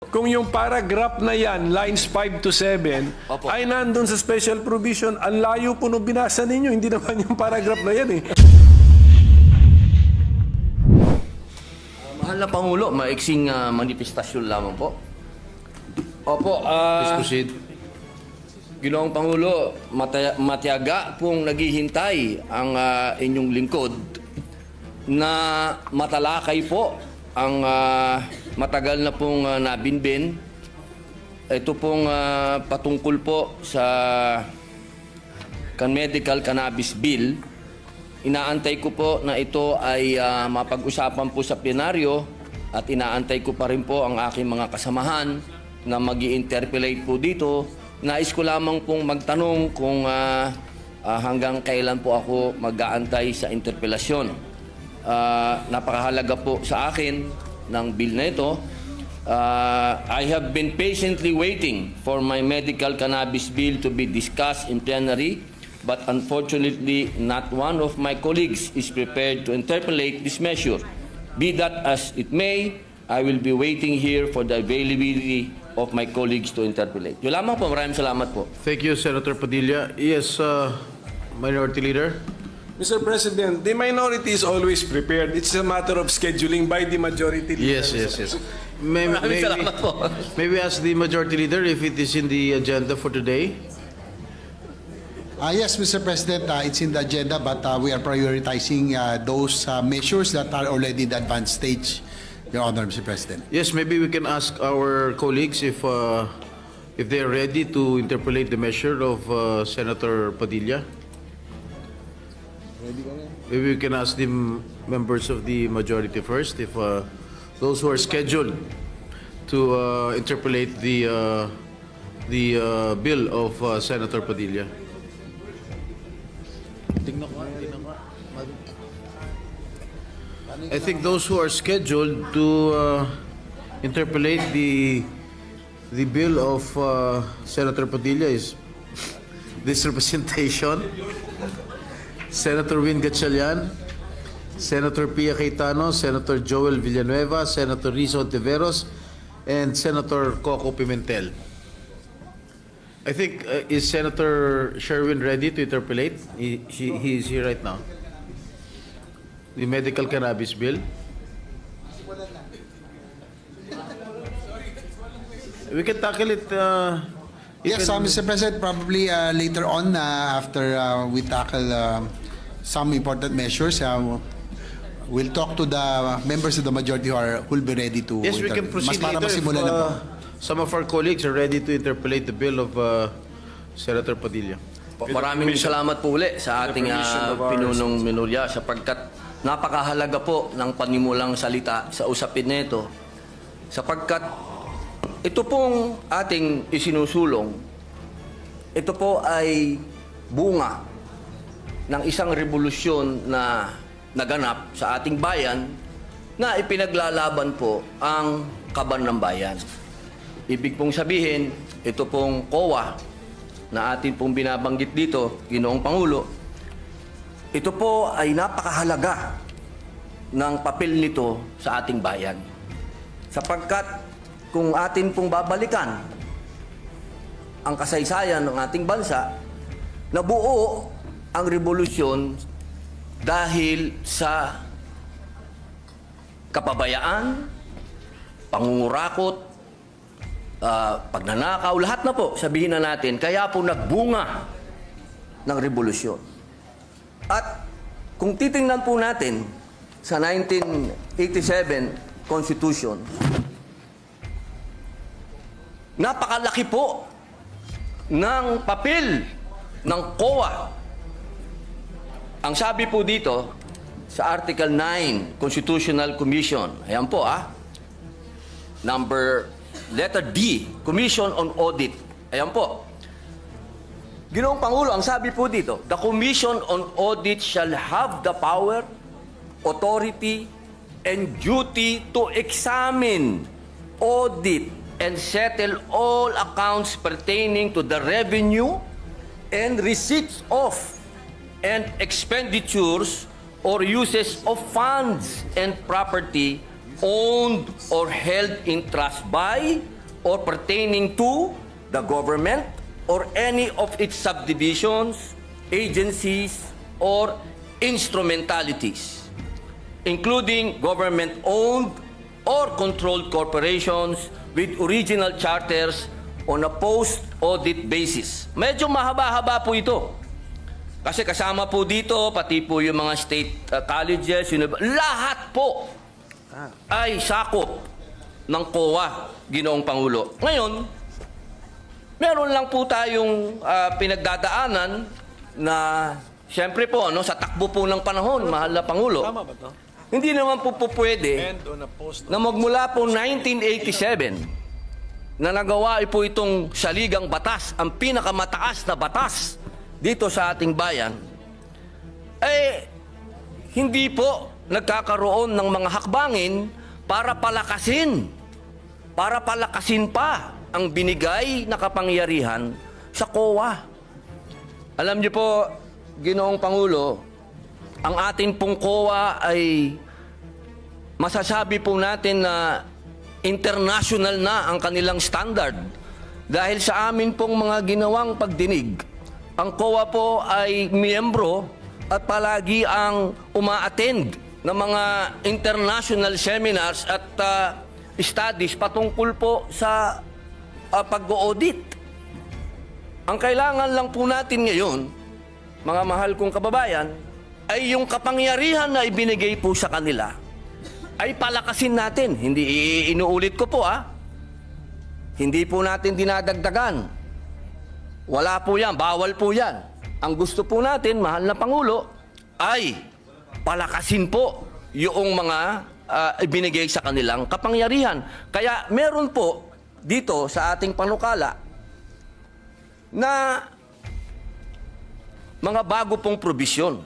Kung yung paragraph na yan, lines 5 to 7, Opo. ay nandun sa special provision, ang layo po nung binasa ninyo, hindi naman yung paragraph na yan eh. Mahal na Pangulo, maiksing manifestasyon lamang po. Opo, Please proceed. Ginoong Pangulo, matiyaga pong naghihintay ang inyong lingkod na matalakay po ang matagal na pong nabinbin. Ito pong patungkol po sa medical cannabis bill. Inaantay ko po na ito ay mapag-usapan po sa plenaryo at inaantay ko pa rin po ang aking mga kasamahan na mag-i-interpellate po dito. Nais ko lamang pong magtanong kung hanggang kailan po ako mag-aantay sa interpelasyon. Napakahalaga po sa akin ng bill na ito. I have been patiently waiting for my medical cannabis bill to be discussed in plenary, but unfortunately not one of my colleagues is prepared to interpolate this measure. Be that as it may, I will be waiting here for the availability of my colleagues to interpolate. Yun lamang po, maraming salamat po. Thank you, Senator Padilla. Yes, Minority Leader. Mr. President, the minority is always prepared. It's a matter of scheduling by the majority leader. Yes. May Salamat po. we ask the Majority Leader if it is in the agenda for today? Yes, Mr. President, it's in the agenda, but we are prioritizing those measures that are already in the advanced stage, Your Honor, Mr. President. Yes, maybe we can ask our colleagues if they are ready to interpolate the measure of Senator Padilla. Maybe we can ask the members of the majority first, if those who are scheduled to interpolate the bill of Senator Padilla. I think those who are scheduled to interpolate the bill of Senator Padilla is this representation, Senator Win Gatchalian, Senator Pia Cayetano, Senator Joel Villanueva, Senator Rizzo Ontiveros, and Senator Coco Pimentel. I think, is Senator Sherwin ready to interpolate? He is here right now. The medical cannabis bill. We can tackle it. Yes, Mr. President, probably later on after we tackle some important measures, we'll talk to the members of the majority who will be ready to. Yes, we can proceed para later masimulan na po. some of our colleagues are ready to interpolate the bill of Senator Padilla. Maraming salamat po uli sa ating pinunong minulya sapagkat napakahalaga po ng panimulang salita sa usapin nito sapagkat ito pong ating isinusulong, ito po ay bunga ng isang revolusyon na naganap sa ating bayan na ipinaglalaban po ang kaban ng bayan. Ibig pong sabihin, ito pong COA na atin pong binabanggit dito, Ginoong Pangulo, ito po ay napakahalaga ng papel nito sa ating bayan. Sapagkat kung atin pong babalikan ang kasaysayan ng ating bansa, nabuo ang revolusyon dahil sa kapabayaan, pangungurakot, pagnanakaw, lahat na po, sabihin na natin, kaya po nagbunga ng revolusyon. At kung titingnan po natin sa 1987 Constitution, napakalaki po ng papel ng COA. Ang sabi po dito sa Article 9, Constitutional Commission, ayan po letter D, Commission on Audit. Ayan po. Ginoong Pangulo, ang sabi po dito, the Commission on Audit shall have the power, authority, and duty to examine, audit, and settle all accounts pertaining to the revenue and receipts of and expenditures or uses of funds and property owned or held in trust by or pertaining to the government or any of its subdivisions, agencies, or instrumentalities, including government-owned or controlled corporations with original charters on a post-audit basis. Medyo mahaba-haba po ito. Kasi kasama po dito, pati po yung mga state colleges, lahat po ay sakop ng COA, Ginoong Pangulo. Ngayon, meron lang po tayong pinagdadaanan na, siyempre po, sa takbo po ng panahon, mahal na Pangulo, Tama ba to? hindi naman po pwede And on a post na magmula po 1987 na nagawa po itong saligang batas, ang pinakamataas na batas dito sa ating bayan, hindi po nagkakaroon ng mga hakbangin para palakasin pa ang binigay na kapangyarihan sa COA. Alam niyo po, Ginoong Pangulo, ang atin pong COA ay masasabi po natin na international na ang kanilang standard. Dahil sa amin pong mga ginawang pagdinig, ang COA po ay miyembro at palagi ang uma-attend ng mga international seminars at studies patungkol po sa pag-audit. Ang kailangan lang po natin ngayon, mga mahal kong kababayan, ay yung kapangyarihan na ibinigay po sa kanila ay palakasin natin. Hindi inuulit ko po Hindi po natin dinadagdagan. Wala po yan, bawal po yan. Ang gusto po natin, mahal na Pangulo, ay palakasin po yung mga ibinigay sa kanilang kapangyarihan. Kaya meron po dito sa ating panukala na mga bago pong probisyon.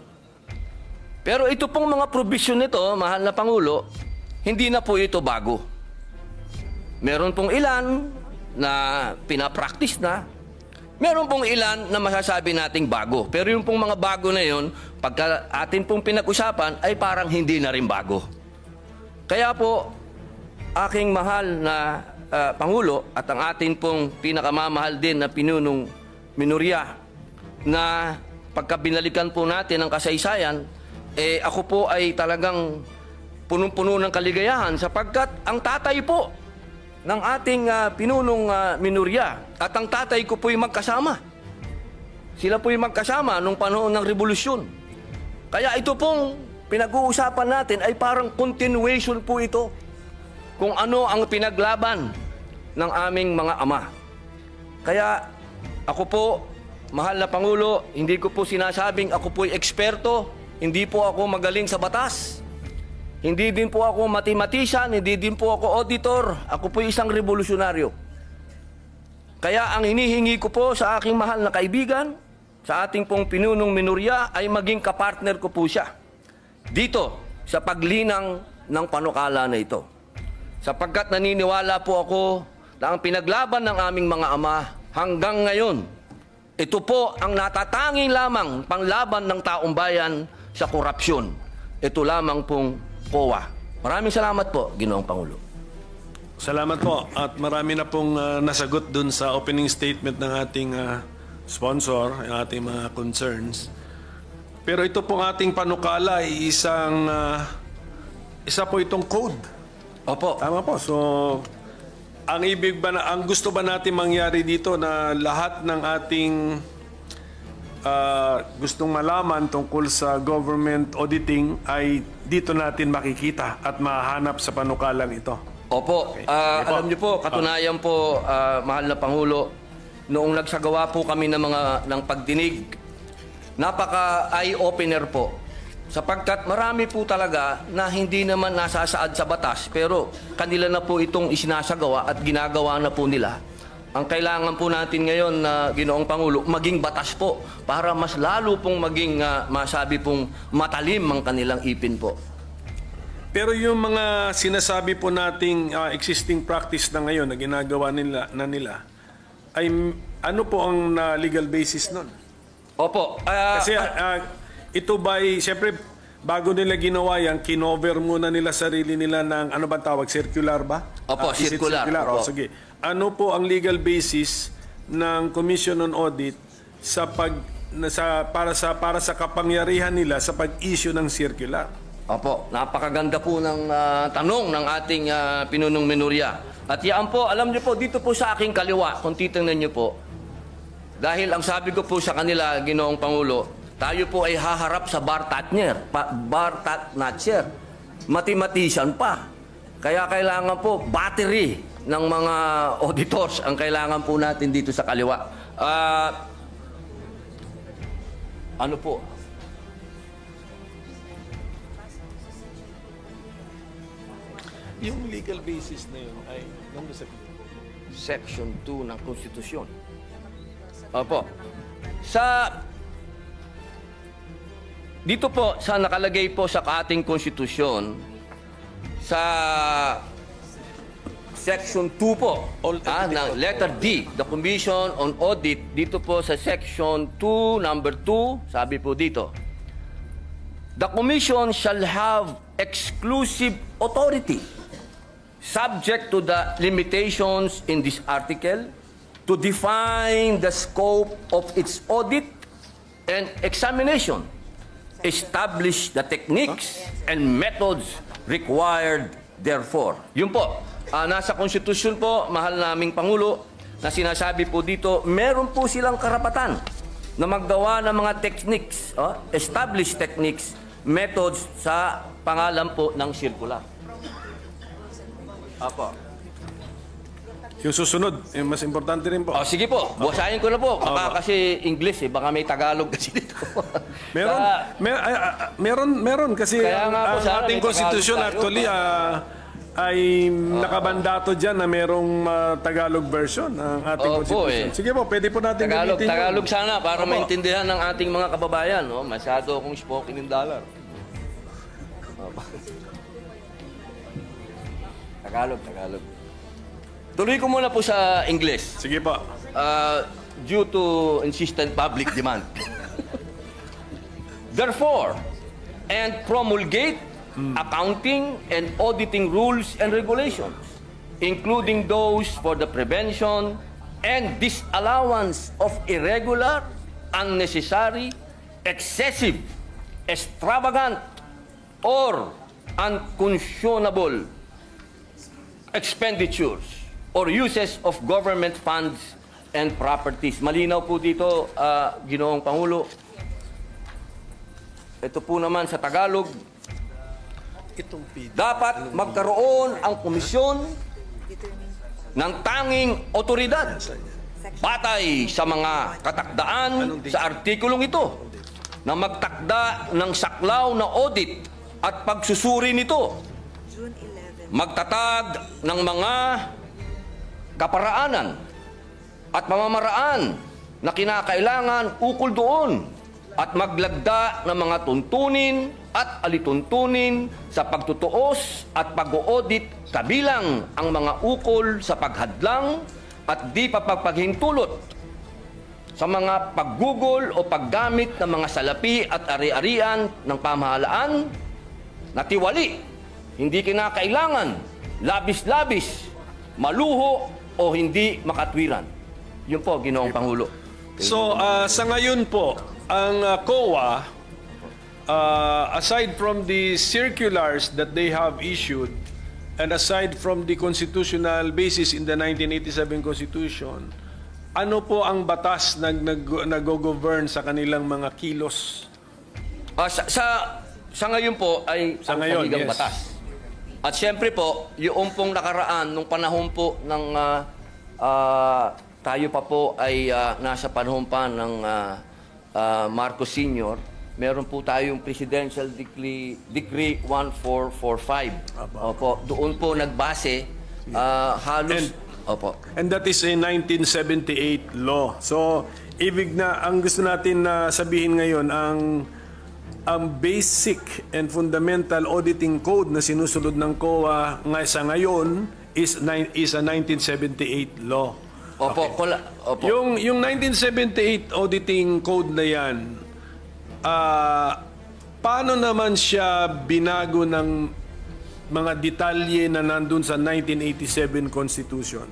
Pero ito pong mga probisyon nito, mahal na Pangulo, hindi na po ito bago. Meron pong ilan na pinapractice na, meron pong ilan na masasabi nating bago. Pero yung pong mga bago na yun, pagka atin pong pinag-usapan, ay parang hindi na rin bago. Kaya po, aking mahal na Pangulo at ang atin pong pinakamamahal din na pinunong minorya, na pagka binalikan po natin ang kasaysayan, ako po ay talagang punong-puno ng kaligayahan sapagkat ang tatay po ng ating pinunong minorya at ang tatay ko po'y magkasama. Sila po'y magkasama nung panahon ng revolusyon. Kaya ito pong pinag-uusapan natin ay parang continuation po ito kung ano ang pinaglaban ng aming mga ama. Kaya ako po, mahal na Pangulo, hindi ko po sinasabing ako po'y eksperto, hindi po ako magaling sa batas. Hindi din po ako mathematician, hindi din po ako auditor. Ako po isang revolusyonaryo. Kaya ang hinihingi ko po sa aking mahal na kaibigan, sa ating pong pinunong minorya, ay maging kapartner ko po siya dito sa paglinang ng panukala na ito. Sapagkat naniniwala po ako na ang pinaglaban ng aming mga ama hanggang ngayon, ito po ang natatanging lamang panglaban ng taong bayan sa korupsyon. Ito lamang pong COA. Maraming salamat po, Ginoong Pangulo. Salamat po. At marami na pong nasagot dun sa opening statement ng ating sponsor, ang ating mga concerns. Pero ito pong ating panukala ay isa po itong code. Opo. Tama po. So, ang gusto ba natin mangyari dito na lahat ng ating gustong malaman tungkol sa government auditing ay dito natin makikita at mahanap sa panukalang ito. Opo. Okay. Alam niyo po, katunayan po, mahal na Pangulo, noong nagsagawa po kami ng pagdinig, napaka eye-opener po. Sapagkat marami po talaga na hindi naman nasasaad sa batas, pero kanila na po itong isinasagawa at ginagawa na po nila. Ang kailangan po natin ngayon na Ginoong Pangulo, maging batas po para mas lalo pong maging masabi pong matalim ang kanilang ipin po. Pero yung mga sinasabi po nating existing practice na ngayon na ginagawa nila ay ano po ang legal basis nun? Opo. Kasi ito ba ay, siyempre, bago nila ginawa yan, kinover muna nila sarili nila ng, ano ba tawag, circular ba? Opo, Is it circular. O, Opo. sige. Ano po ang legal basis ng Commission on Audit sa para sa kapangyarihan nila sa pag-issue ng circular? Opo, napakaganda po ng tanong ng ating pinunong minorya. At yan po, alam niyo po, dito po sa aking kaliwa, kung titingnan niyo po, dahil ang sabi ko po sa kanila, Ginoong Pangulo, tayo po ay haharap sa bar Tatnatcher. Mathematician pa. Kaya kailangan po, battery ng mga auditors ang kailangan po natin dito sa kaliwa. Ano po? Yung legal basis na yun ay, nandun sa Section 2 ng Konstitusyon. Opo. Dito po, sa nakalagay po sa ating konstitusyon, sa Section 2 po, ng letter D, the Commission on Audit, dito po sa Section 2, number 2, sabi po dito, the Commission shall have exclusive authority, subject to the limitations in this article, to define the scope of its audit and examination, establish the techniques and methods required therefore. Yun po, nasa konstitusyon po, mahal naming Pangulo, na sinasabi po dito, meron po silang karapatan na maggawa ng mga techniques, establish techniques, methods sa pangalan po ng circular. Apo. Yung susunod, yung mas importante rin po. Sige po, basahin ko na po. Baka kasi English baka may Tagalog kasi dito. Meron kasi Kaya nga po, ang sana ating may konstitusyon Tagalog tayo. actually ay nakabandato dyan na merong Tagalog version ng ating konstitusyon. Sige po, pwede po natin gamitin yun. Tagalog sana para maintindihan ng ating mga kababayan. Masyado akong spoken in dollar. Tagalog. Tuloy ko muna po sa English. Sige po. Due to insistent public demand. Therefore, and promulgate accounting and auditing rules and regulations, including those for the prevention and disallowance of irregular, unnecessary, excessive, extravagant, or unconscionable expenditures or uses of government funds and properties. Malinaw po dito, Ginoong Pangulo. Ito po naman sa Tagalog, dapat magkaroon ang komisyon ng tanging otoridad batay sa mga katakdaan sa artikulong ito na magtakda ng saklaw na audit at pagsusuri nito, magtatag ng mga kaparaanan at pamamaraan na kinakailangan ukol doon at maglagda ng mga tuntunin at alituntunin sa pagtutuos at pag-audit kabilang ang mga ukol sa paghadlang at di pagpaghintulot sa mga paggugol o paggamit ng mga salapi at ari-arian ng pamahalaan na tiwali, hindi kinakailangan, labis-labis, maluho o hindi makatwiran. Yun po, Ginoong Pangulo. So, sa ngayon po, ang COA, aside from the circulars that they have issued, and aside from the constitutional basis in the 1987 Constitution, ano po ang batas na nag-govern sa kanilang mga kilos? Sa ngayon po ay Sa ang ngayon, saligang yes. batas. At siyempre po, yung pong nakaraan, nung panahon po ng tayo pa po ay nasa panahon pa ng Marcos Sr., meron po tayong Presidential Decree 1445. Opo, doon po nagbase halos... Opo. And that is a 1978 law. So, ibig na, ang gusto natin na sabihin ngayon, ang basic and fundamental auditing code na sinusunod ng COA sa ngayon is a 1978 law. Opo, Okay. opo. Yung 1978 auditing code na yan, paano naman siya binago ng mga detalye na nandun sa 1987 Constitution?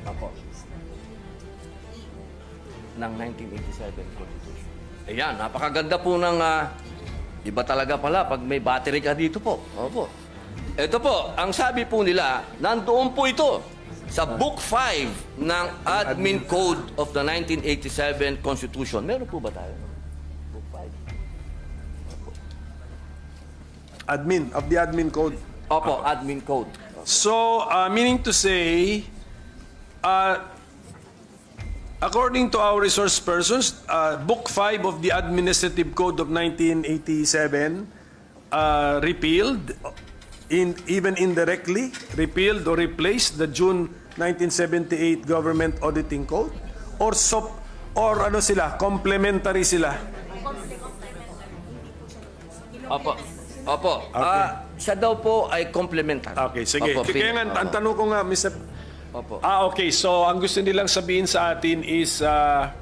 Apo. Ng 1987 Constitution. Ayan, napakaganda po ng... iba talaga pala pag may battery ka dito po. Opo. Ito po, ang sabi po nila, nandoon po ito sa Book 5 ng Admin Code of the 1987 Constitution. Meron po ba tayo? Book 5. Admin, of the Admin Code. Opo, Admin Code. So, meaning to say, according to our resource persons, Book 5 of the Administrative Code of 1987 repealed, even indirectly, repealed or replaced the June 1978 Government Auditing Code? Or ano sila, complementary sila? Opo. Opo. Okay. Siya daw po ay complementary. Okay, sige. Opo, Kaya nga, ang tanong ko nga, Mr. Opo. Okay. So, ang gusto nilang sabihin sa atin is, sa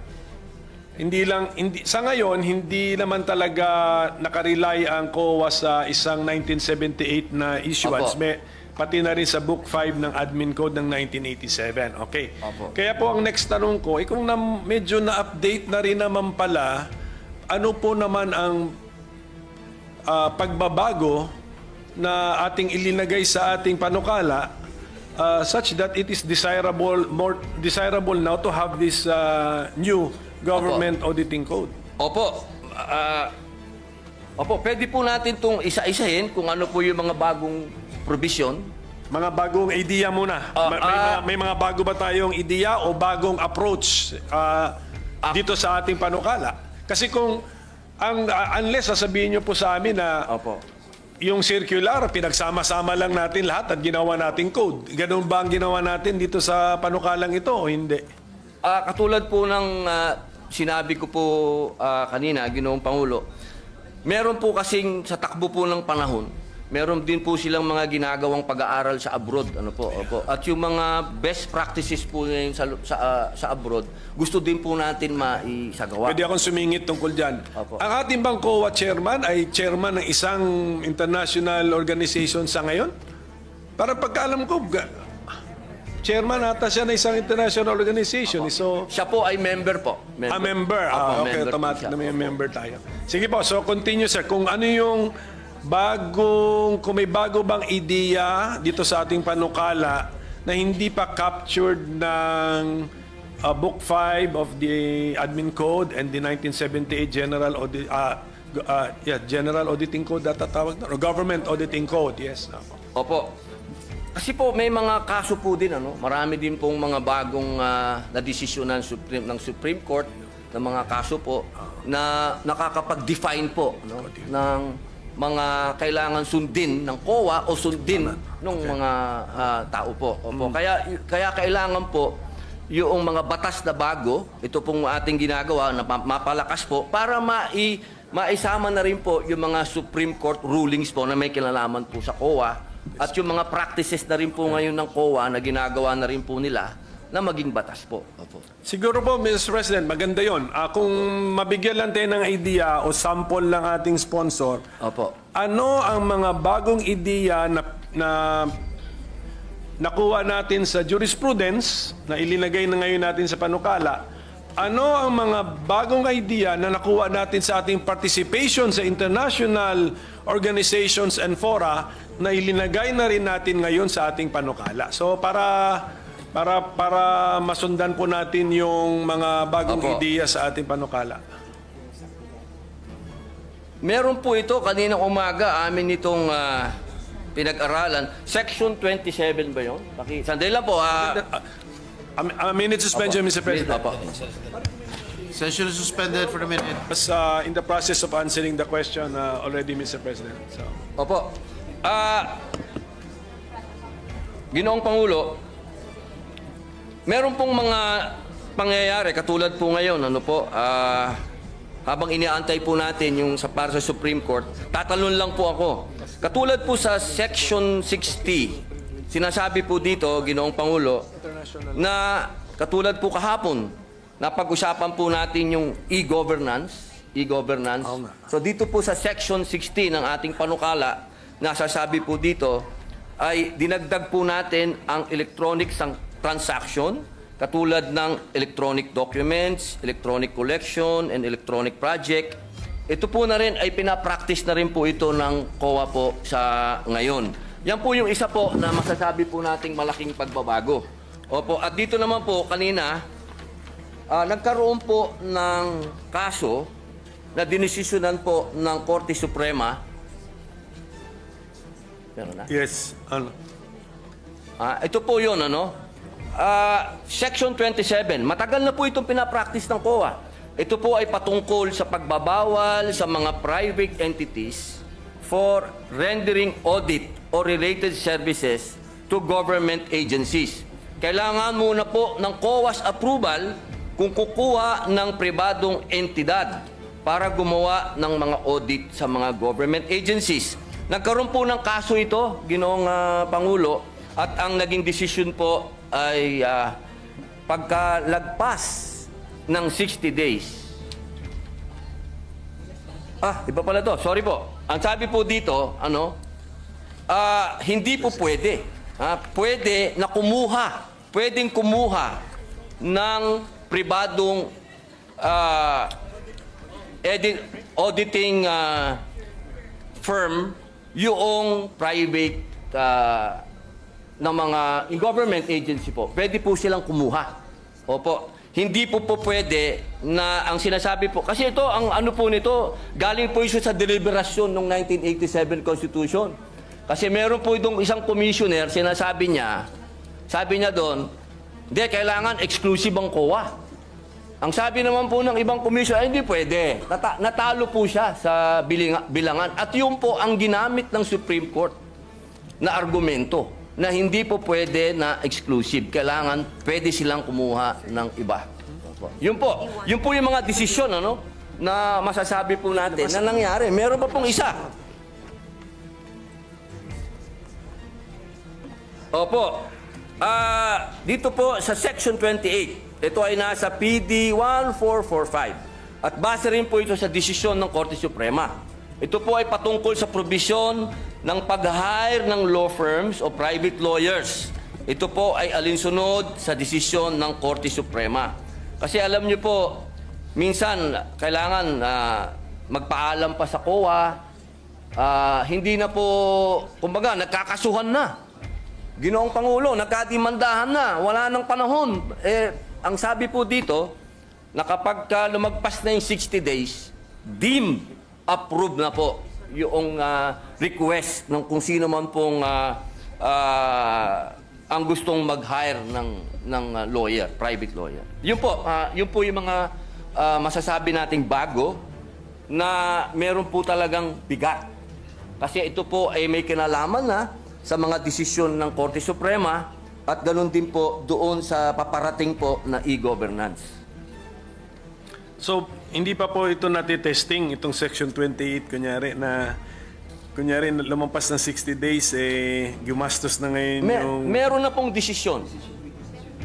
ngayon, hindi naman talaga nakarely ang COA sa isang 1978 na issuance. Opo. Pati na rin sa Book 5 ng Admin Code ng 1987. Okay. Opo. Kaya po ang next tanong ko, kung medyo na-update na rin naman pala, ano po naman ang pagbabago na ating ilinagay sa ating panukala such that it is more desirable now to have this new government auditing code? Opo. Opo, pwede po natin itong isa-isahin kung ano po yung mga bagong provision. Mga bagong idea muna. May mga bago ba tayong idea o bagong approach dito sa ating panukala? Kasi kung unless sasabihin nyo po sa amin na Opo. yung circular, pinagsama-sama lang natin lahat at ginawa nating code. Ganun ba ang ginawa natin dito sa panukalang ito o hindi? Katulad po ng sinabi ko po kanina, Ginoong Pangulo, meron po kasing sa takbo po ng panahon, meron din po silang mga ginagawang pag-aaral sa abroad. Ano po? Opo. At yung mga best practices po ngayon sa abroad, gusto din po natin maisagawa. Pwede akong sumingit tungkol dyan. Opo. Ang ating bang COA chairman ay chairman ng isang international organization sa ngayon? Para pagkaalam ko, chairman ata siya ng isang international organization. So, Siya po ay member po. member. Opo, Okay, member po automatic siya. na may member tayo. Sige po, so continue sir. Kung ano yung kung may bago bang ideya dito sa ating panukala na hindi pa captured ng Book 5 of the Admin Code and the 1978 General Auditing Code tatawag na, or Government Auditing Code, yes. Opo. Kasi po may mga kaso po din, marami din pong mga bagong na-desisyon ng Supreme Court na mga kaso po na nakakapag-define po ng mga kailangan sundin ng COA o sundin ng mga tao po. Opo. Kaya kailangan po yung mga batas na bago, ito pong ating ginagawa na mapalakas po para maisama na rin po yung mga Supreme Court rulings po na may kinalaman po sa COA at yung mga practices na rin po ngayon ng COA na ginagawa na rin po nila na maging batas po. Opo. Siguro po, Mr. President, maganda yon. Kung mabigyan lang tayo ng idea o sample ng ating sponsor, Opo. ano ang mga bagong ideya na nakuha natin sa jurisprudence, na ilinagay na ngayon natin sa panukala, ano ang mga bagong idea na nakuha natin sa ating participation sa international organizations and fora na ilinagay na rin natin ngayon sa ating panukala. So para masundan po natin yung mga bagong Opo. ideya sa ating panukala. Meron po ito, kaninang umaga, amin itong pinag-aralan. Section 27 ba yun? Sandali lang po. A minute suspension, Mr. President. Opo. Session is suspended for a minute. Was in the process of answering the question already, Mr. President. So. Opo. Ginoong Pangulo, meron pong mga pangyayari katulad po ngayon, habang iniaantay po natin yung para sa Supreme Court, tatalon lang po ako. Katulad po sa Section 60, sinasabi po dito, Ginoong Pangulo, na katulad po kahapon, napag-usapan po natin yung e-governance. Oo nga. So dito po sa Section 16 ng ating panukala, nasasabi po dito ay dinagdag po natin ang electronic transaction katulad ng electronic documents, electronic collection, and electronic project. Ito po na rin ay pinapractice na rin po ito ng COA po sa ngayon. Yan po yung isa po na masasabi po nating malaking pagbabago. Opo, at dito naman po kanina, nagkaroon po ng kaso na dinesisyonan po ng Korte Suprema. Pero na? Yes. Ano? Ito po yun, ano? Section 27, matagal na po itong pinapractice ng COA. Ito po ay patungkol sa pagbabawal sa mga private entities for rendering audit or related services to government agencies. Kailangan muna po ng COA's approval kung kukuha ng pribadong entidad para gumawa ng mga audit sa mga government agencies. Nagkaroon po ng kaso ito, Ginoong Pangulo, at ang naging decision po ay pagkalagpas ng 60 days. Iba pala to. Sorry po. Ang sabi po dito, hindi po pwede. Pwede na pwedeng kumuha ng pribadong auditing firm yung private ng mga government agency po. Pwede po silang kumuha. Opo. Hindi po pwede na ang sinasabi po. Kasi ito, ang ano po nito, galing po ito sa deliberasyon ng 1987 Constitution. Kasi meron po itong isang commissioner, sinasabi niya, sabi niya doon, hindi, kailangan exclusive ang COA. Ang sabi naman po ng ibang commissioner, hindi pwede. Natalo po siya sa bilangan. At yun po ang ginamit ng Supreme Court na argumento na hindi po pwede na exclusive. Kailangan pwede silang kumuha ng iba. Yun po yung mga desisyon na masasabi po natin na nangyari. Meron pa pong isa. Opo. Dito po sa Section 28, ito ay nasa PD 1445. At base rin po ito sa desisyon ng Korte Suprema. Ito po ay patungkol sa probisyon ng pag-hire ng law firms o private lawyers. Ito po ay alinsunod sa desisyon ng Korte Suprema. Kasi alam niyo po, minsan kailangan magpaalam pa sa COA, hindi na po, kumbaga, nagkakasuhan na. Ginoong Pangulo, nagkadimandahan na, wala nang panahon. Ang sabi po dito, na kapag lumagpas na yung 60 days, deemed approve na po yung request ng kung sino man pong ang gustong mag-hire ng lawyer, private lawyer. Yun po yung mga masasabi nating bago na meron po talagang bigat. Kasi ito po ay may kinalaman na sa mga desisyon ng Korte Suprema at ganoon din po doon sa paparating po na e-governance. So, hindi pa po ito natitesting, itong Section 28, kunyari lumampas ng 60 days, gumastos na ngayon yung... Meron na pong desisyon.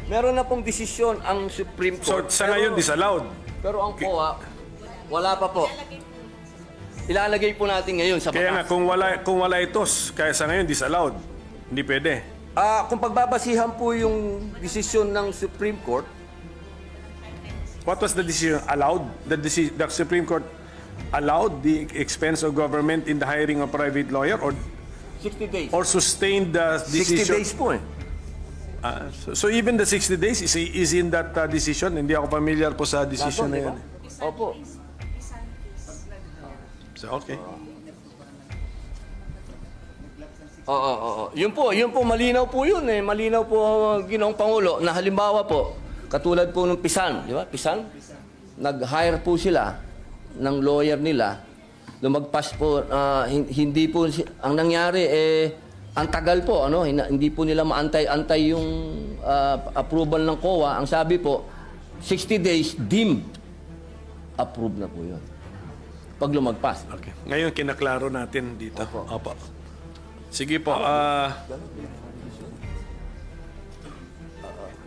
Meron na pong desisyon ang Supreme Court. So, sa ngayon, disallowed. Pero ang COA, wala pa po. Ilalagay po natin ngayon sa batas. Kaya nga, kung wala ito, kaya sa ngayon, disallowed. Hindi pwede. Kung pagbabasihan po yung desisyon ng Supreme Court, what was the decision? Allowed? The Supreme Court allowed the expense of government in the hiring of private lawyer or 60 days. Or sustained the 60 decision? days po So even the 60 days is in that decision? Hindi ako familiar po sa decision na yan. Opo. So, okay. Oo. Yun po, malinaw po yun Malinaw po, Ginoong Pangulo, na halimbawa po, katulad po ng Pisan, di ba? Pisan, nag-hire po sila ng lawyer nila. Lumagpas po, hindi po, ang nangyari ang tagal po, hindi po nila maantay-antay yung approval ng COA. Ang sabi po, 60 days, deemed approved na po yun. Pag lumagpas. Okay. Ngayon, kinaklaro natin dito. Opo. Sige po.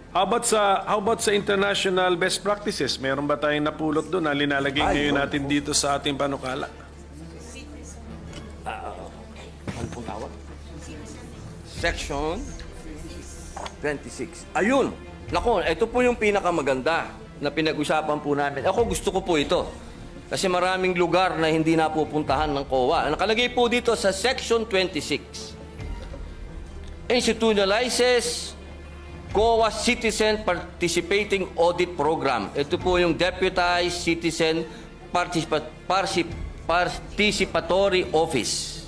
How about sa international best practices? Meron ba tayong napulot doon na linalagay ngayon natin dito sa ating panukala? Ano pong tawag? Section 26. Ayun! Nako, ito po yung pinakamaganda na pinag-usapan po namin. Ako gusto ko po ito. Kasi maraming lugar na hindi napupuntahan ng COA. Nakalagay po dito sa Section 26. Institutionalizes COA Citizen Participating Audit Program. Ito po yung Deputized Citizen Participatory Office.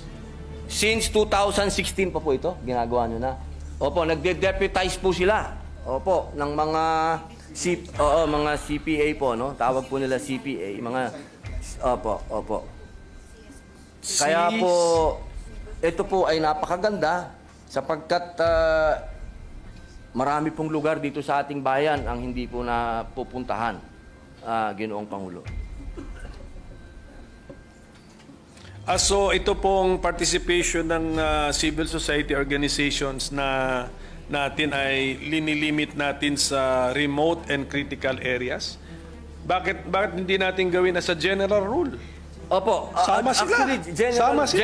Since 2016 pa po ito, ginagawa nyo na. Opo, nagde-deputize po sila. Opo, ng mga mga CPA po, no? Tawag po nila CPA, mga opo. Kaya po ito po ay napakaganda sapagkat marami pong lugar dito sa ating bayan ang hindi po napupuntahan, Ginoong Pangulo. So ito pong participation ng civil society organizations na natin ay linilimit natin sa remote and critical areas. Bakit hindi natin gawin as a general rule? Opo. Sama sila. Actually, Sama sila.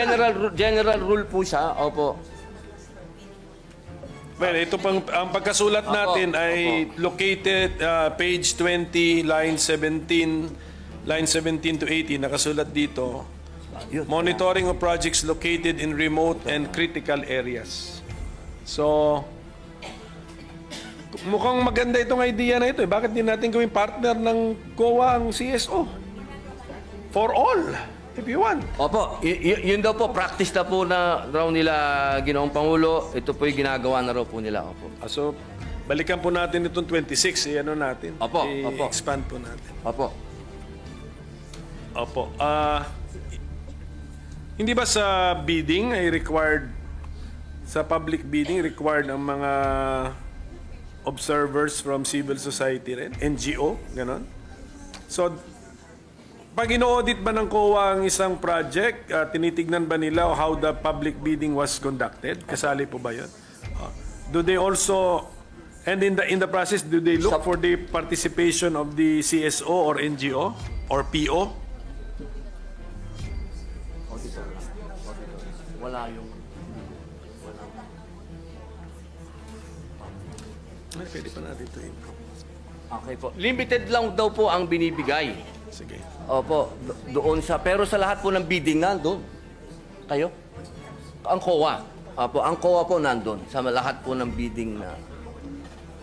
general rule po siya. Opo. Well, ito pang ang pagkasulat natin ay located page 20 line 17 to 18 nakasulat dito. Monitoring of projects located in remote and critical areas. So mukhang maganda itong idea na ito. Bakit din natin gawing partner ng COA ang CSO? For all, if you want. Opo, yun daw po, practice na po na raw nila Ginoong Pangulo. Ito po yung ginagawa na raw po nila. Opo. So, balikan po natin itong 26. Ano natin? Opo. I-expand po natin. Opo. Opo. Hindi ba sa bidding ay required, sa public bidding, required ang mga observers from civil society rin? NGO? Ganon? So, pag ino-audit ba ng COA ang isang project, tinitignan ba nila how the public bidding was conducted? Kasali po ba yun? Do they also, and in the process, do they look for the participation of the CSO or NGO or PO? Wala yung... Pwede pa natin ito. Okay po. Limited lang daw po ang binibigay. Sige. Opo, doon sa... Pero sa lahat po ng bidding nandun. Kayo? Ang COA. Opo, ang COA po nandun. Sa lahat po ng bidding na...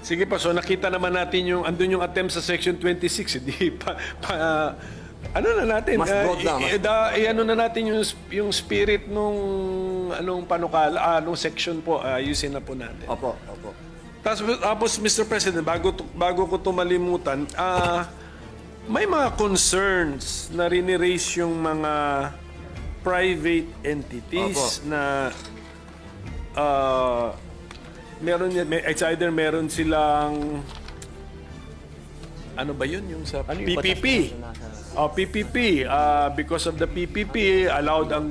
Sige pa, so nakita naman natin yung... Andun yung attempt sa Section 26. Hindi ano na natin? Mas broad na. Ano na natin yung spirit nung anong panukala, nung section po, ayusin na po natin. Opo. Tapos, Mr. President, bago ko tumalimutan, may mga concerns na riniraise yung mga private entities na it's either meron silang ano ba yun yung sa PPP? PPP. Because of the PPP, allowed ang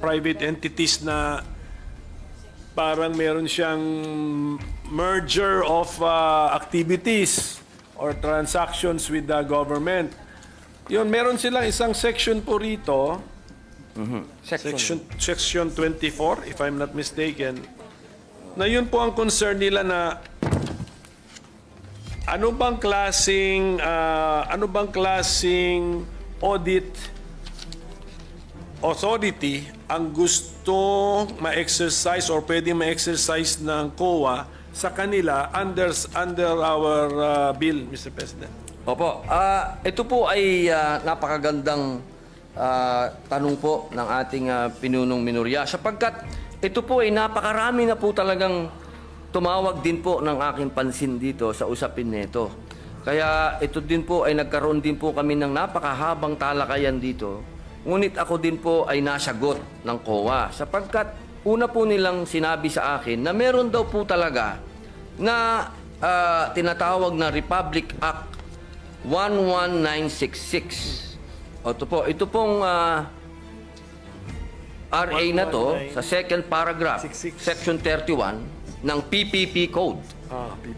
private entities na parang meron siyang merger of activities or transactions with the government. Yun, meron silang isang section po rito, section 24, if I'm not mistaken, na yun po ang concern nila na ano bang klaseng audit authority ang gusto ma-exercise or pwedeng ma-exercise ng COA sa kanila under our bill, Mr. President? Opo. Ito po ay napakagandang tanong po ng ating pinunong minorya sapagkat ito po ay napakarami na po talagang tumawag din po ng aking pansin dito sa usapin nito. Kaya ito din po ay nagkaroon din po kami ng napakahabang talakayan dito. Ngunit ako din po ay nasagot ng COA sapagkat una po nilang sinabi sa akin na meron daw po talaga na tinatawag na Republic Act 11966. Ito pong RA na to sa second paragraph, section 31, ng PPP Code.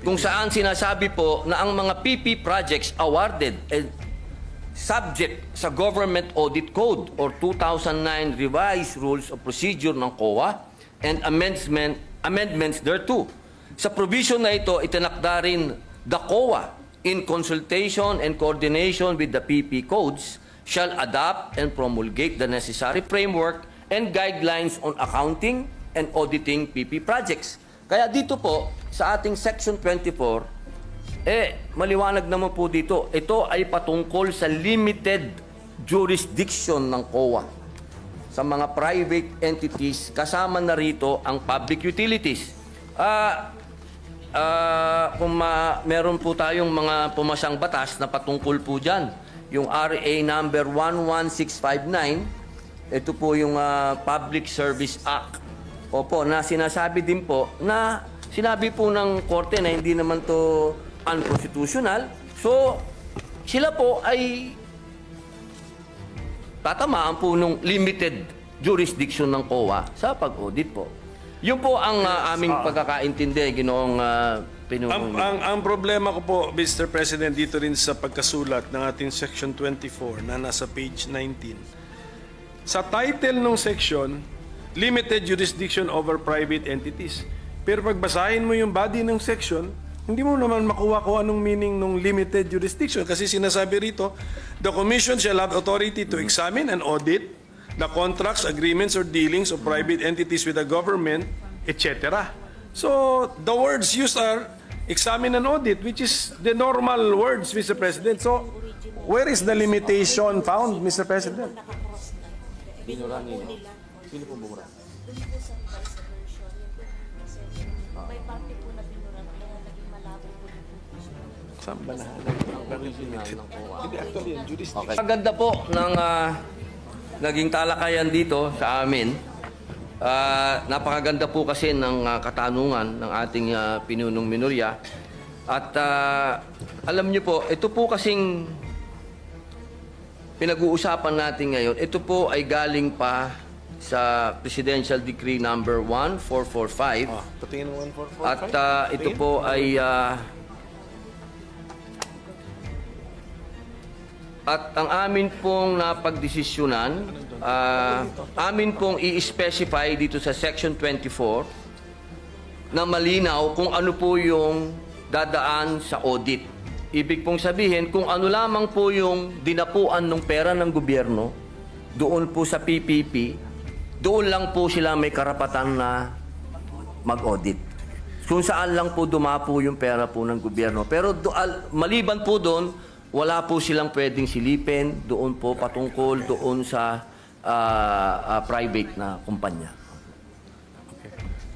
Kung saan sinasabi po na ang mga PP projects awarded subject sa Government Audit Code or 2009 Revised Rules of Procedure ng COA and amendments thereto. Sa provision na ito, itinakda rin the COA in consultation and coordination with the PP codes shall adopt and promulgate the necessary framework and guidelines on accounting and auditing PP projects. Kaya dito po, sa ating Section 24, maliwanag naman po dito, ito ay patungkol sa limited jurisdiction ng COA sa mga private entities, kasama na rito ang public utilities. Kung meron po tayong mga pumasang batas na patungkol po dyan, yung RA number 11659, ito po yung Public Service Act. Opo, na sinasabi din po na sinabi po ng korte na hindi naman to unconstitutional. So, sila po ay tatamaan po ng limited jurisdiction ng COA sa pag-audit po. Yun po ang aming pagkakaintindi, Ginoong Pinuno. Ang problema ko po, Mr. President, dito rin sa pagkasulat ng ating Section 24 na nasa page 19. Sa title ng section, limited jurisdiction over private entities. Pero pagbasahin mo yung body ng section, hindi mo naman makuha kung anong meaning ng limited jurisdiction. Kasi sinasabi rito, the Commission shall have authority to examine and audit the contracts, agreements, or dealings of private entities with the government, etc. So, the words used are examine and audit, which is the normal words, Mr. President. So, where is the limitation found, Mr. President? Sino po bumura? May parte po na binura kaya naging malabo po Saan ba na? Okay. Maganda po ng naging talakayan dito sa amin. Napakaganda po kasi ng katanungan ng ating pinunong minorya. At alam niyo po, ito po kasing pinag-uusapan natin ngayon, ito po ay galing pa sa Presidential Decree number 1445. Patingin ng 1445. At ito po ay at ang amin pong napagdesisyonan, amin pong i-specify dito sa Section 24 na malinaw kung ano po yung dadaan sa audit. Ibig pong sabihin, kung ano lamang po yung dinapuan ng pera ng gobyerno, doon po sa PPP, doon lang po sila may karapatan na mag-audit. Kung saan lang po dumapo yung pera po ng gobyerno. Pero maliban po doon, wala po silang pwedeng silipin doon po patungkol doon sa private na kumpanya.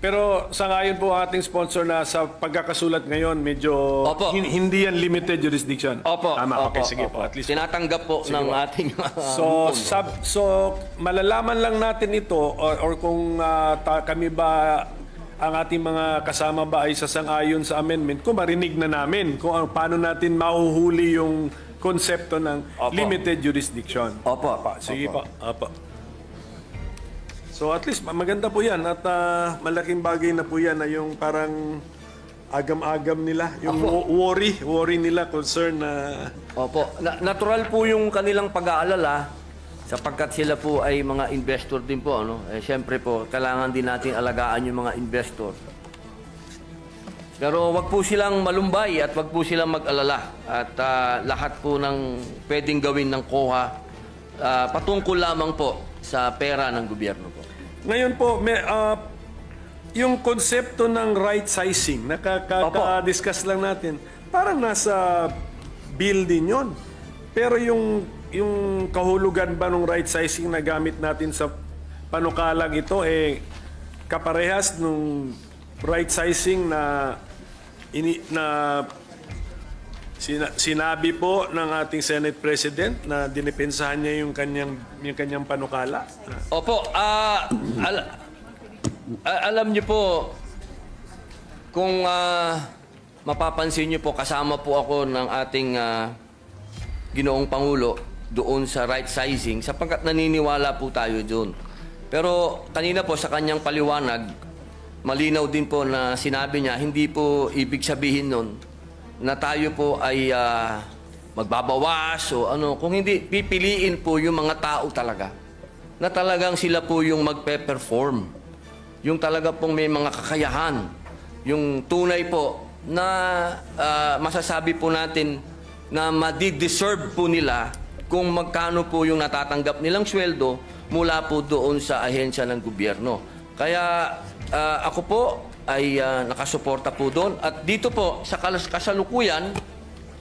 Pero sa ngayon po ating sponsor na sa pagkakasulat ngayon, medyo hindi yan limited jurisdiction. Opo. Tama, okay, Opo, sige opo. po. At least tinatanggap po ng ating So, malalaman lang natin ito or kung kami ba, ang ating mga kasama ba ay sasang-ayon sa amendment, kung marinig na namin kung paano natin mahuhuli yung konsepto ng limited jurisdiction. Opo. Sige po. Opo. So at least maganda po yan at malaking bagay na po yan na yung parang agam-agam nila, yung worry nila, concern na... Opo. Natural po yung kanilang pag-aalala sapagkat sila po ay mga investor din po. Ano? Siyempre po, kailangan din natin alagaan yung mga investor. Pero wag po silang malumbay at wag po silang mag-alala. At lahat po ng pwedeng gawin ng COA patungkol lamang po sa pera ng gobyerno po. Ngayon po, yung konsepto ng right sizing, nakaka-discuss lang natin, parang nasa bill din yun. Pero yung kahulugan ba ng right sizing na gamit natin sa panukalang ito, kaparehas nung right sizing na sinabi po ng ating Senate President na dinipensahan niya yung kanyang panukala. Opo, alam niyo po, kung mapapansin niyo po, kasama po ako ng ating Ginoong Pangulo doon sa right sizing sapagkat naniniwala po tayo doon. Pero kanina po sa kanyang paliwanag, malinaw din po na sinabi niya, hindi po ibig sabihin nun na tayo po ay magbabawas o ano. Kung hindi, pipiliin po yung mga tao talaga na talagang sila po yung magpe-perform. Yung talaga pong may mga kakayahan. Yung tunay po na masasabi po natin na madi-deserve po nila kung magkano po yung natatanggap nilang sweldo mula po doon sa ahensya ng gobyerno. Kaya ako po ay nakasuporta po doon. At dito po, sa kasalukuyan,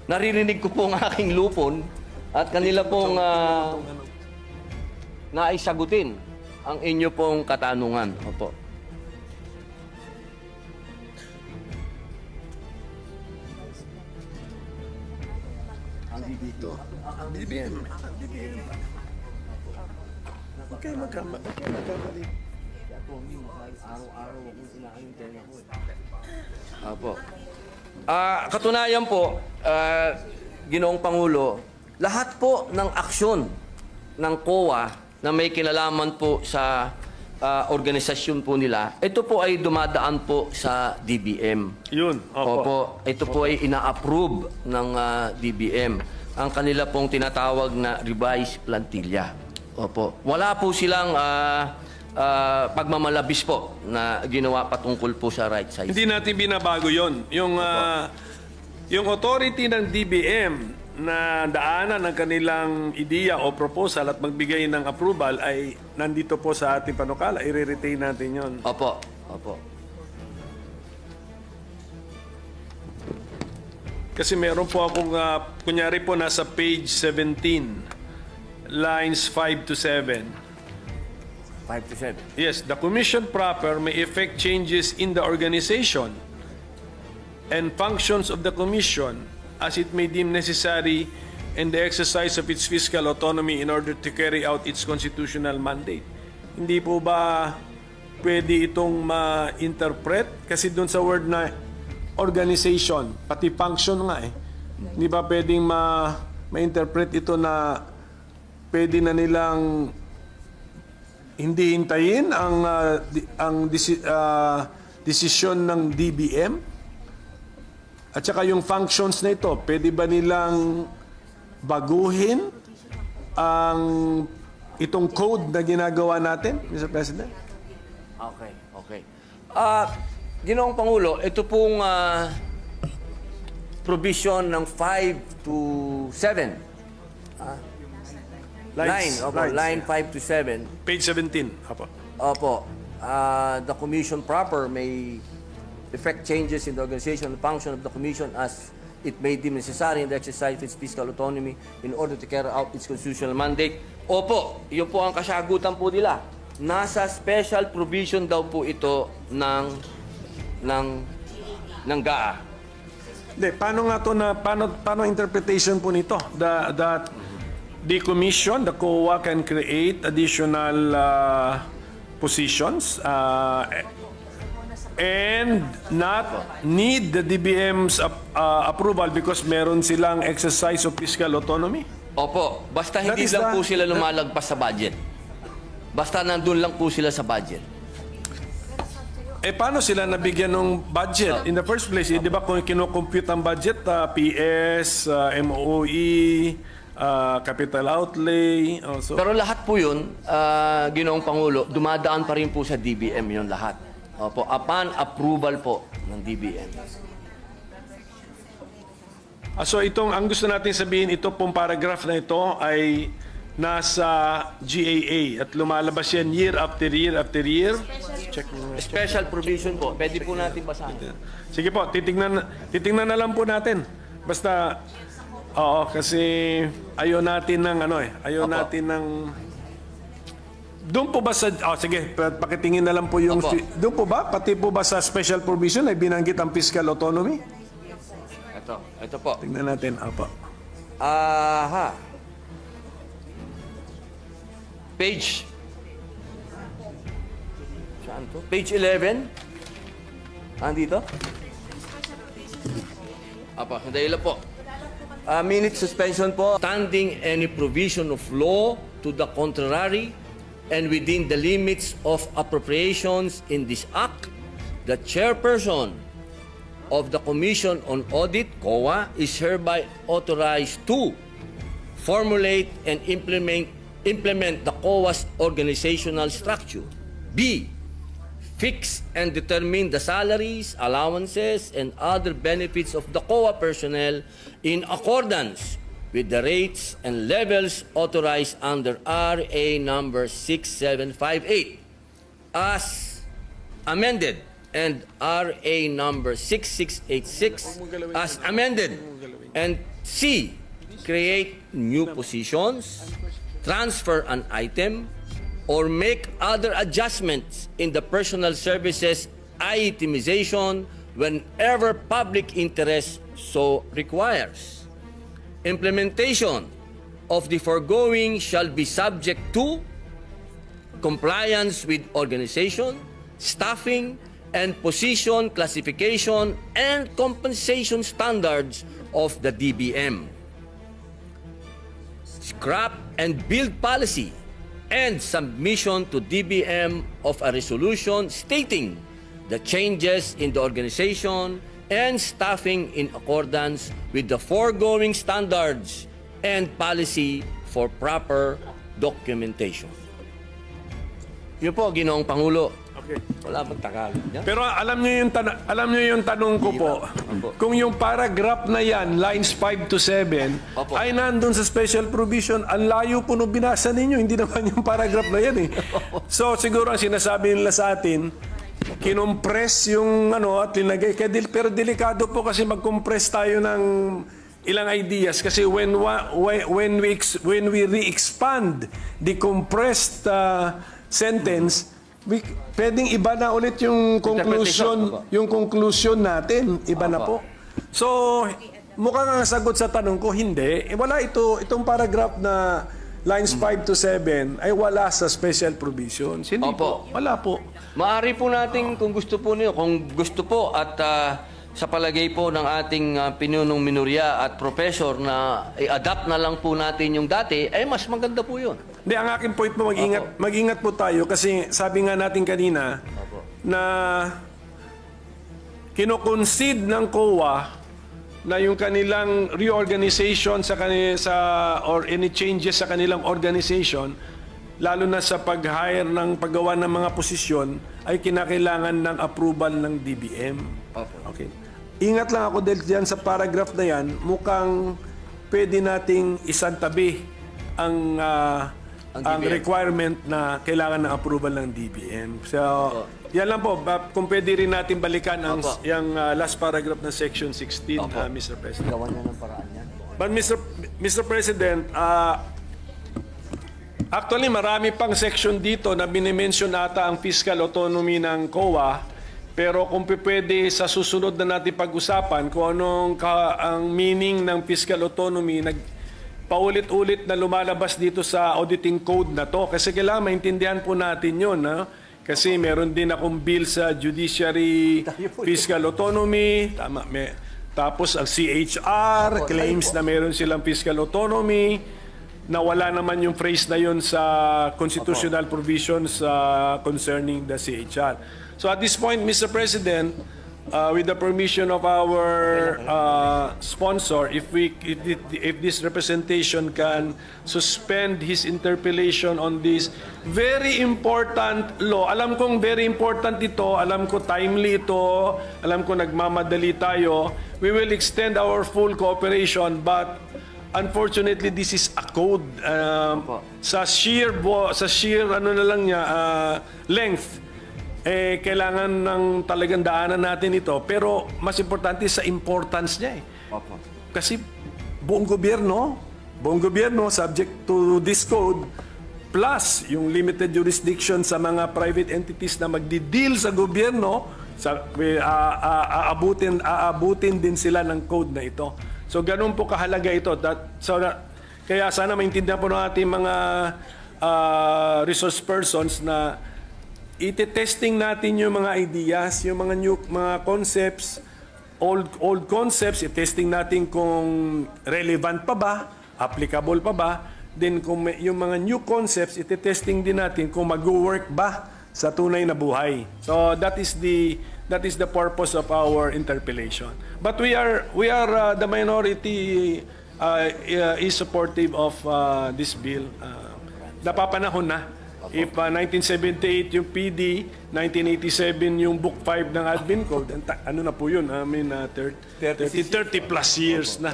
naririnig ko po ang aking lupon at kanila pong naisagutin ang inyo pong katanungan. Opo. Ang dito. Okay, magkamali. Araw-araw akong inaantay na ko. Apo. Katunayan po, Ginoong Pangulo, lahat po ng aksyon ng COA na may kinalaman po sa organisasyon po nila, ito po ay dumadaan po sa DBM. Yun, Opo. Ito po ay ina-approve ng DBM. Ang kanila pong tinatawag na revised plantilla. Opo. Wala po silang pagmamalabis po na ginawa patungkol po sa right size. Hindi natin binabago yon. Yung authority ng DBM na daanan ng kanilang ideya o proposal at magbigay ng approval ay nandito po sa ating panukala. I-retain natin yon. Opo. Opo. Kasi meron po akong, kunyari po nasa page 17, lines 5 to 7. 5 to 7. Yes, the commission proper may effect changes in the organization and functions of the commission as it may deem necessary in the exercise of its fiscal autonomy in order to carry out its constitutional mandate. Hindi po ba pwede itong ma-interpret? Kasi doon sa word na organization, pati function nga eh. Hindi ba pwedeng ma-interpret ito na pwede na nilang hindi hintayin ang desisyon ng DBM? At saka yung functions na ito, pwede ba nilang baguhin itong code na ginagawa natin, Mr. President? Okay, okay. Ginoong Pangulo, ito pong provision ng 5 to 7. Line 5 to 7. Page 17. Apo. Opo. The commission proper may effect changes in the organization and function of the commission as it may deem necessary in the exercise of its fiscal autonomy in order to carry out its constitutional mandate. Opo, yun po ang kasagutan po nila. Nasa special provision daw po ito ng GAA. Hindi, paano nga to na paano interpretation po nito? The commission, the COA can create additional positions and not need the DBM's approval because meron silang exercise of fiscal autonomy? Opo, basta hindi lang po sila lumalagpas sa budget. Basta nandun lang po sila sa budget. Eh, paano sila nabigyan ng budget? In the first place, di ba kung kinocompute ang budget, PS, MOE, capital outlay, also. Pero lahat po yun, Ginoong Pangulo, dumadaan pa rin po sa DBM yun lahat. Opo, upon approval po ng DBM. So ang gusto natin sabihin, ito pong paragraph na ito ay nasa GAA at lumalabas yan year after year after year. Check. Special provision po. Pwede po natin basahin. Sige po, titingnan na lang po natin. Basta, oo, kasi ayaw natin ng ayaw Opo. natin ng... Doon po ba sa... sige, pakitingin na lang po yung... Opo. Doon po ba? Pati po ba sa special provision ay binanggit ang fiscal autonomy? Ito po. Tingnan natin. Opo. Aha. Page. Saan to? Page 11. Andito? Apa, sandali lang po. Minute suspension po. Standing any provision of law to the contrary and within the limits of appropriations in this act the chairperson of the Commission on Audit, COA, is hereby authorized to formulate and implement the COA's organizational structure. B, fix and determine the salaries, allowances, and other benefits of the COA personnel in accordance with the rates and levels authorized under RA number 6758 as amended, and RA number 6686 as amended. And C, create new positions, transfer an item, or make other adjustments in the personal services itemization whenever public interest so requires. Implementation of the foregoing shall be subject to compliance with organization, staffing, and position classification and compensation standards of the DBM. Scrap and build policy and submission to DBM of a resolution stating the changes in the organization and staffing in accordance with the foregoing standards and policy for proper documentation. Yun po, Ginoong Pangulo. Okay. Wala bang Tagalog niya? Pero alam niyo yung tanong ko po, kung yung paragraph na yan, lines 5 to 7, Opo. ay nandun sa special provision, ang layo po nung binasa ninyo, hindi naman yung paragraph na yan eh. So siguro ang sinasabi nila sa atin, kinompress yung ano at linagay. Pero delikado po kasi mag-compress tayo ng ilang ideas kasi when we re-expand the compressed sentence, pwedeng iba na ulit yung conclusion natin. Iba na po. So, mukhang ang sagot sa tanong ko, hindi. Wala itong paragraph na lines 5 to 7 ay wala sa special provisions. Hindi po. Wala po. Maaari po natin kung gusto po niyo, at sa palagay po ng ating pinunong minorya at professor na i-adapt na lang po natin yung dati, ay mas maganda po yun. Hindi, ang aking point po, mag-ingat po tayo kasi sabi nga natin kanina na kino-concede ng COA na yung kanilang reorganization or any changes sa kanilang organization, lalo na sa pag-hire ng paggawa ng mga posisyon, ay kinakailangan ng approval ng DBM. Okay. Ingat lang ako dahil dyan sa paragraph na yan, mukhang pwede nating isantabi ang requirement na kailangan ng approval ng DBM. So, yan lang po. Kung pwede rin natin balikan yung last paragraph ng Section 16, Mr. President. Gawan na ng paraan yan. But Mr. President, actually marami pang section dito na binimension ata ang fiscal autonomy ng COA. Pero kung pwede sa susunod na natin pag-usapan kung anong ang meaning ng fiscal autonomy, paulit-ulit na lumalabas dito sa auditing code na to. Kasi kailangan maintindihan po natin yun. No? Kasi meron din akong bill sa judiciary fiscal autonomy. Tama, tapos ang CHR claims na meron silang fiscal autonomy. Na wala naman yung phrase na yun sa constitutional provisions concerning the CHR. So at this point, Mr. President, with the permission of our sponsor, if this representation can suspend his interpellation on this very important law. Alam kong very important ito, alam ko timely ito, alam ko nagmamadali tayo. We will extend our full cooperation, but unfortunately this is a code sa sheer length. Kailangan ng talagang daanan natin ito. Pero mas importante sa importance niya eh. Kasi buong gobyerno subject to this code, plus yung limited jurisdiction sa mga private entities na magdi-deal sa gobyerno, aabutin din sila ng code na ito. So ganun po kahalaga ito. Kaya sana maintindihan po ng ating mga resource persons na iti-testing natin yung mga ideas, yung mga concepts, old concepts, i-testing natin kung relevant pa ba, applicable pa ba. Then kung yung mga new concepts, iti-testing din natin kung mag-work ba sa tunay na buhay. So that is the purpose of our interpellation. But we are the minority is supportive of this bill. Napapanahon na. If 1978 yung PD, 1987 yung Book 5 ng Admin Code, ano na po yun? I mean, 30 plus years na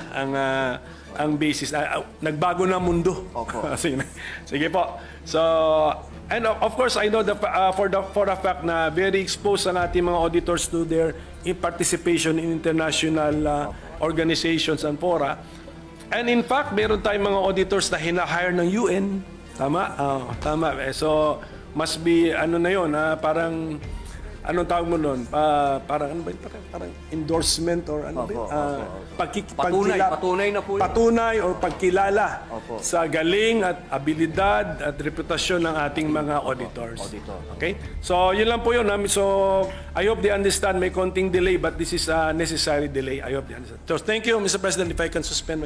ang basis. Nagbago na mundo. Sige po. So, and of course, I know for a fact na very exposed ang ating mga auditors to their participation in international organizations and fora. And in fact, meron tayong mga auditors na hina-hire ng UN. Tama? Tama. So, must be, ano na yun, parang, anong tawag mo nun? Parang, ano ba yun? Parang endorsement or ano ba yun? Patunay na po yun. Patunay or pagkilala sa galing at abilidad at reputasyon ng ating mga auditors. Okay? So, yun lang po yun. So, I hope they understand may konting delay but this is a necessary delay. I hope they understand. So, thank you, Mr. President, if I can suspend my